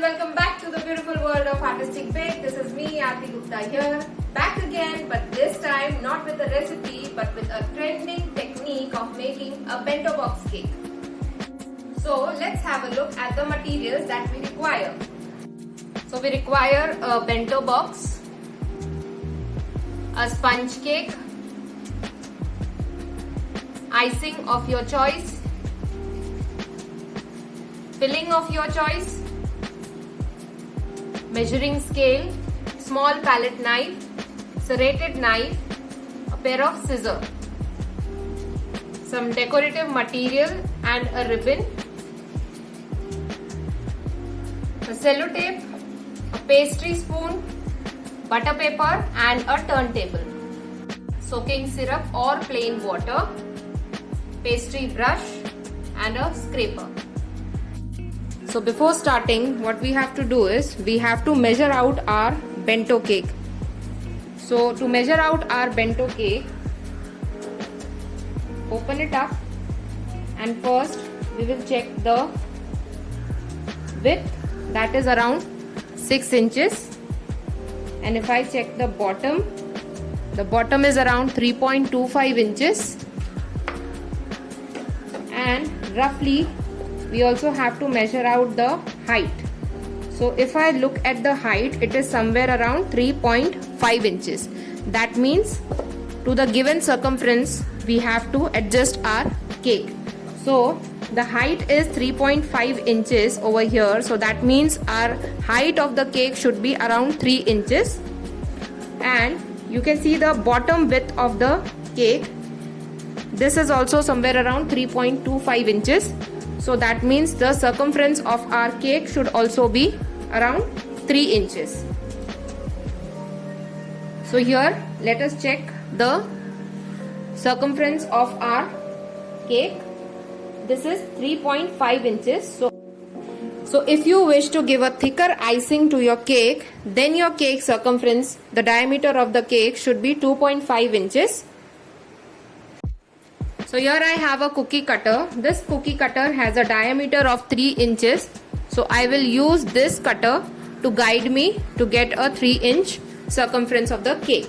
and welcome back to the beautiful world of Artistic Bake. This is me, Aarti Gupta here, back again, but this time not with a recipe but with a trending technique of making a bento box cake. So let's have a look at the materials that we require. So we require a bento box, a sponge cake, icing of your choice, filling of your choice, measuring scale, small palette knife, serrated knife, a pair of scissors, some decorative material and a ribbon, a sellotape, a pastry spoon, butter paper and a turntable, soaking syrup or plain water, pastry brush and a scraper. So before starting, what we have to do is we have to measure out our bento cake. So to measure out our bento cake, open it up and first we will check the width, that is around 6 inches, and if I check the bottom is around 3.25 inches, and roughly we also have to measure out the height. So if I look at the height, it is somewhere around 3.5 inches. That means to the given circumference we have to adjust our cake. So the height is 3.5 inches over here, so that means our height of the cake should be around 3 inches, and you can see the bottom width of the cake, this is also somewhere around 3.25 inches. So that means the circumference of our cake should also be around 3 inches. So here let us check the circumference of our cake. This is 3.5 inches. So if you wish to give a thicker icing to your cake, then your cake circumference, the diameter of the cake should be 2.5 inches. So here I have a cookie cutter. This cookie cutter has a diameter of 3 inches. So I will use this cutter to guide me to get a 3-inch circumference of the cake.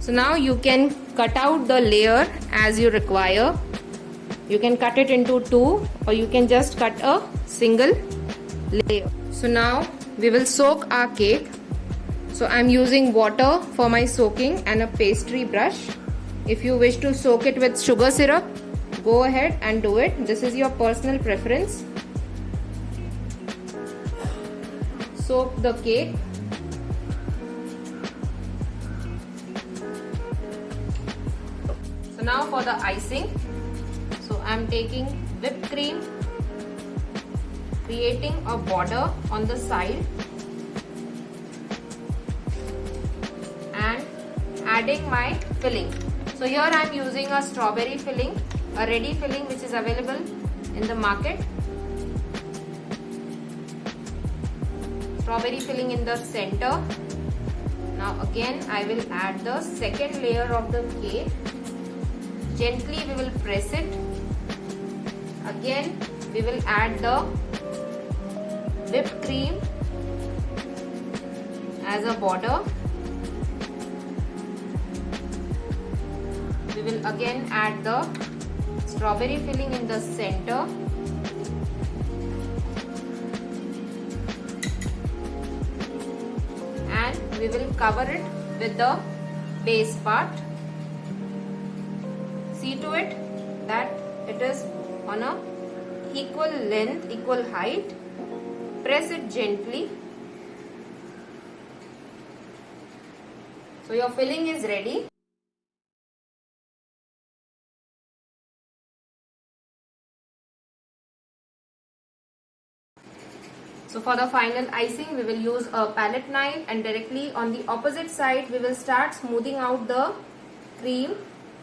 So now you can cut out the layer as you require. You can cut it into 2 or you can just cut a single layer. So now we will soak our cake. So I'm using water for my soaking and a pastry brush. If you wish to soak it with sugar syrup, go ahead and do it. This is your personal preference. Soak the cake. So now for the icing. So I'm taking whipped cream, creating a border on the side and adding my filling. So here I'm using a strawberry filling, a ready filling which is available in the market. Strawberry filling in the center. Now again I will add the second layer of the cake. Gently we will press it. Again we will add the whipped cream as a border. We will again add the strawberry filling in the center. And we will cover it with the base part. See to it that it is on a equal length, equal height. Press it gently. So your filling is ready. So for the final icing, we will use a palette knife, and directly on the opposite side, we will start smoothing out the cream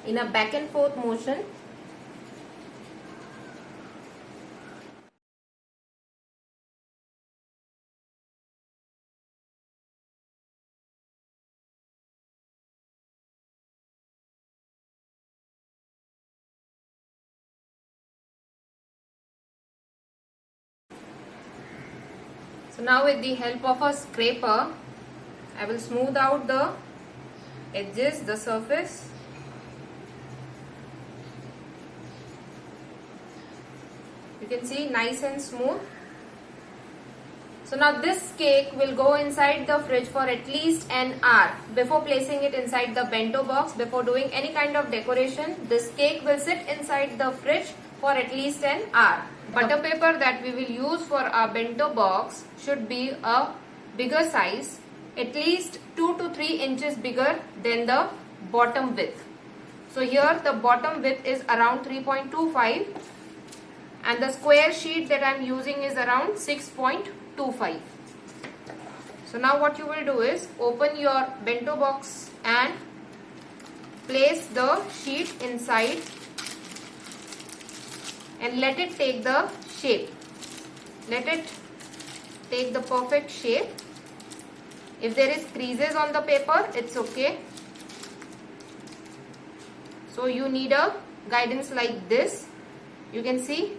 in a back and forth motion. So now with the help of a scraper, I will smooth out the edges, the surface. You can see nice and smooth. So now this cake will go inside the fridge for at least an hour. Before placing it inside the bento box, before doing any kind of decoration, this cake will sit inside the fridge for at least an hour. Butter paper that we will use for our bento box should be a bigger size, at least 2 to 3 inches bigger than the bottom width. So here the bottom width is around 3.25 and the square sheet that I am using is around 6.25. So now what you will do is open your bento box and place the sheet inside and let it take the shape. Let it take the perfect shape. If there is creases on the paper, it's okay. So you need a guidance like this. You can see.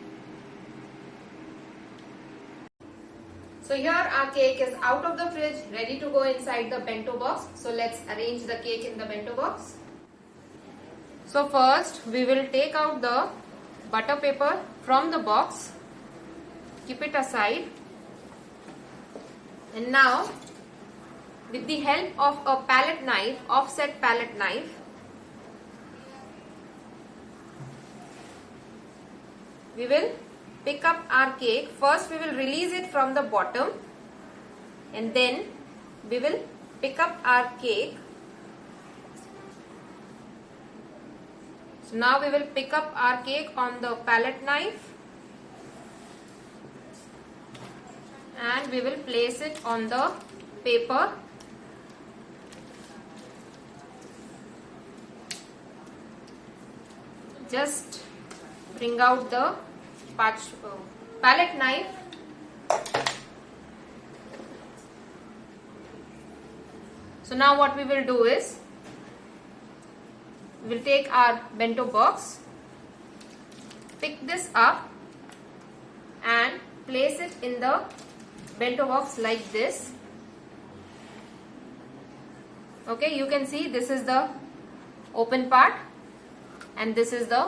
So here our cake is out of the fridge, ready to go inside the bento box. So let's arrange the cake in the bento box. So first we will take out the butter paper from the box, keep it aside, and now with the help of a palette knife, offset palette knife, we will pick up our cake. First we will release it from the bottom and then we will pick up our cake. So now we will pick up our cake on the palette knife and we will place it on the paper. Just bring out the palette knife. So now what we will do is we will take our bento box, pick this up and place it in the bento box like this. Okay, you can see this is the open part and this is the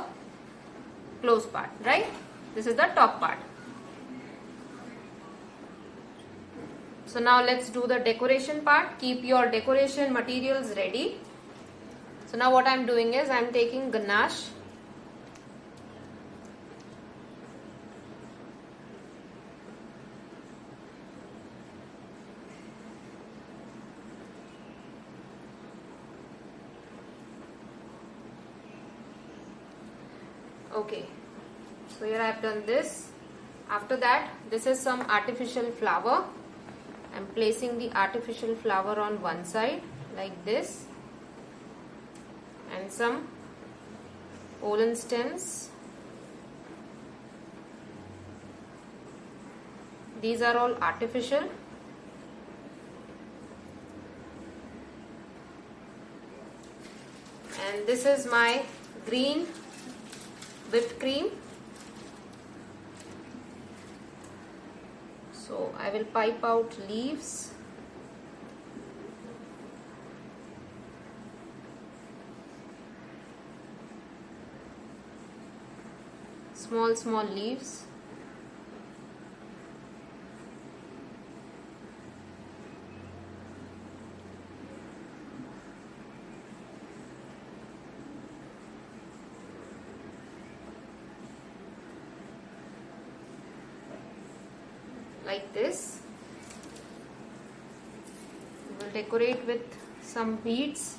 closed part, right? This is the top part. So now let's do the decoration part. Keep your decoration materials ready. So now what I am doing is I am taking ganache. Okay, so here I have done this. After that, this is some artificial flower. I am placing the artificial flower on one side like this, and some pollen stems. These are all artificial. And this is my green whipped cream. So I will pipe out leaves. Small leaves. Like this. We will decorate with some beads.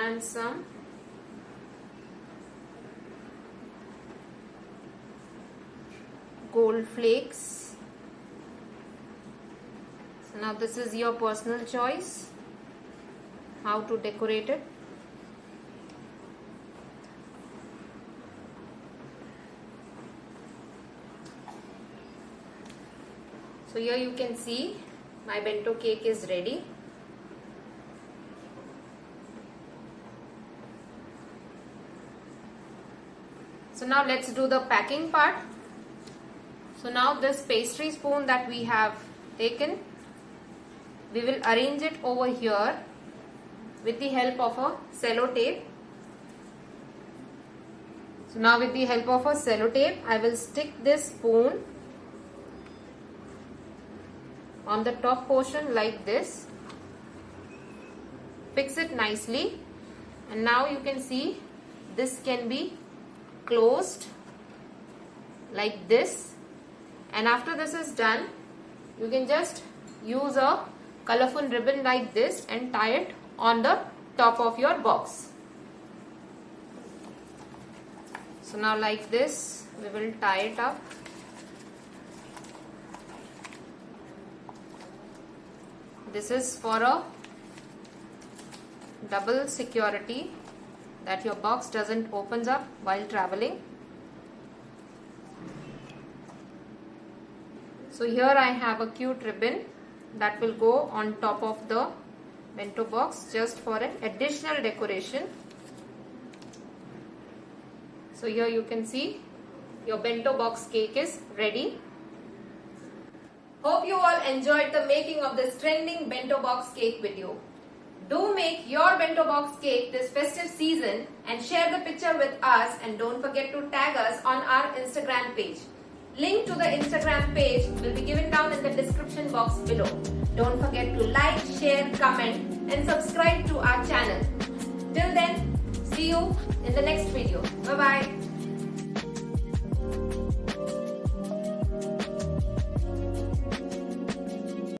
and some gold flakes. So now this is your personal choice how to decorate it. So here you can see my bento cake is ready. So now let's do the packing part. So now this pastry spoon that we have taken, we will arrange it over here with the help of a sellotape. So now with the help of a sellotape, I will stick this spoon on the top portion like this. Fix it nicely, and now you can see this can be closed like this, and after this is done, you can just use a colorful ribbon like this and tie it on the top of your box. So now like this we will tie it up. This is for a double security, that your box doesn't opens up while traveling. So here I have a cute ribbon that will go on top of the bento box just for an additional decoration. So here you can see your bento box cake is ready. Hope you all enjoyed the making of this trending bento box cake video. Do make your bento box cake this festive season and share the picture with us, and don't forget to tag us on our Instagram page. Link to the Instagram page will be given down in the description box below. Don't forget to like, share, comment and subscribe to our channel. Till then, see you in the next video.